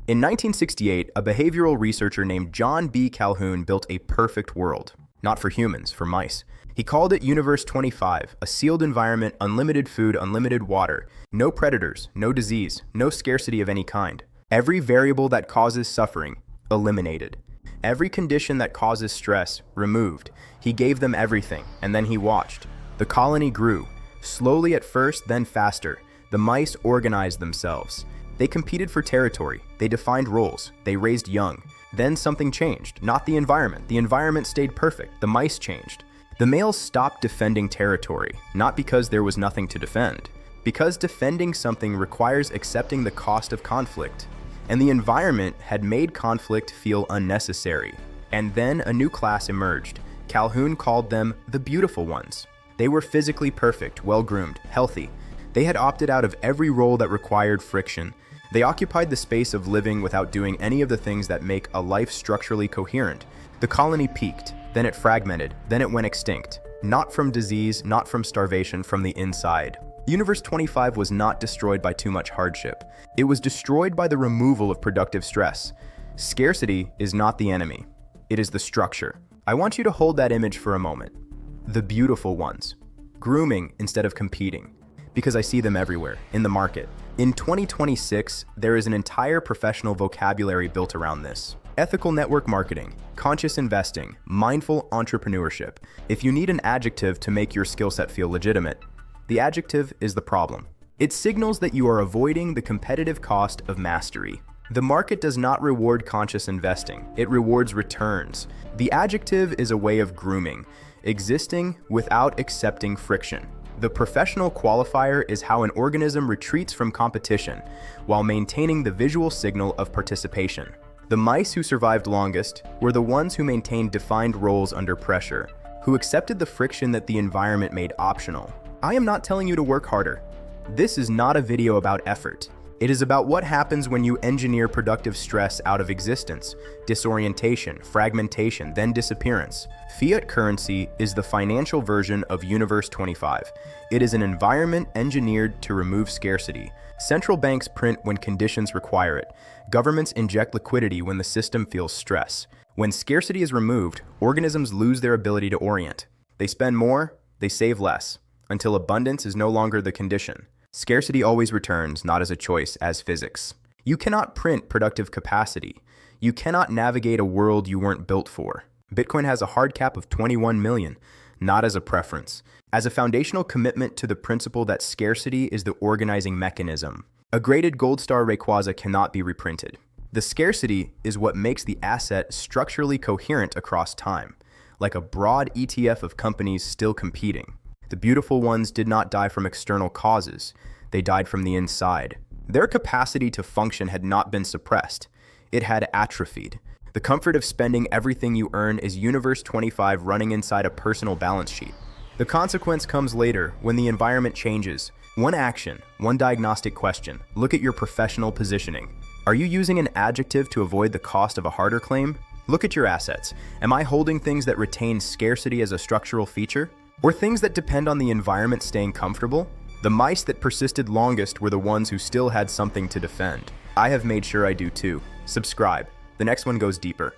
In 1968, a behavioral researcher named John B. Calhoun built a perfect world. Not for humans, for mice. He called it Universe 25, a sealed environment, unlimited food, unlimited water, no predators, no disease, no scarcity of any kind. Every variable that causes suffering, eliminated. Every condition that causes stress, removed. He gave them everything, and then he watched. The colony grew, slowly at first, then faster. The mice organized themselves. They competed for territory, they defined roles, they raised young. Then something changed, not the environment. The environment stayed perfect, the mice changed. The males stopped defending territory, not because there was nothing to defend, because defending something requires accepting the cost of conflict. And the environment had made conflict feel unnecessary. And then a new class emerged. Calhoun called them the beautiful ones. They were physically perfect, well-groomed, healthy. They had opted out of every role that required friction. They occupied the space of living without doing any of the things that make a life structurally coherent. The colony peaked, then it fragmented, then it went extinct. Not from disease, not from starvation, from the inside. Universe 25 was not destroyed by too much hardship. It was destroyed by the removal of productive stress. Scarcity is not the enemy. It is the structure. I want you to hold that image for a moment. The beautiful ones. Grooming instead of competing. Because I see them everywhere, in the market. In 2026, there is an entire professional vocabulary built around this. Ethical network marketing, conscious investing, mindful entrepreneurship. If you need an adjective to make your skill set feel legitimate, the adjective is the problem. It signals that you are avoiding the competitive cost of mastery. The market does not reward conscious investing, it rewards returns. The adjective is a way of grooming, existing without accepting friction. The professional qualifier is how an organism retreats from competition while maintaining the visual signal of participation. The mice who survived longest were the ones who maintained defined roles under pressure, who accepted the friction that the environment made optional. I am not telling you to work harder. This is not a video about effort. It is about what happens when you engineer productive stress out of existence, disorientation, fragmentation, then disappearance. Fiat currency is the financial version of Universe 25. It is an environment engineered to remove scarcity. Central banks print when conditions require it. Governments inject liquidity when the system feels stress. When scarcity is removed, organisms lose their ability to orient. They spend more, they save less, until abundance is no longer the condition. Scarcity always returns, not as a choice, as physics. You cannot print productive capacity. You cannot navigate a world you weren't built for. Bitcoin has a hard cap of 21 million, not as a preference, as a foundational commitment to the principle that scarcity is the organizing mechanism. A graded gold star Rayquaza cannot be reprinted. The scarcity is what makes the asset structurally coherent across time, like a broad ETF of companies still competing. The beautiful ones did not die from external causes. They died from the inside. Their capacity to function had not been suppressed. It had atrophied. The comfort of spending everything you earn is Universe 25 running inside a personal balance sheet. The consequence comes later, when the environment changes. One action, one diagnostic question. Look at your professional positioning. Are you using an adjective to avoid the cost of a harder claim? Look at your assets. Am I holding things that retain scarcity as a structural feature? Or things that depend on the environment staying comfortable? The mice that persisted longest were the ones who still had something to defend. I have made sure I do too. Subscribe. The next one goes deeper.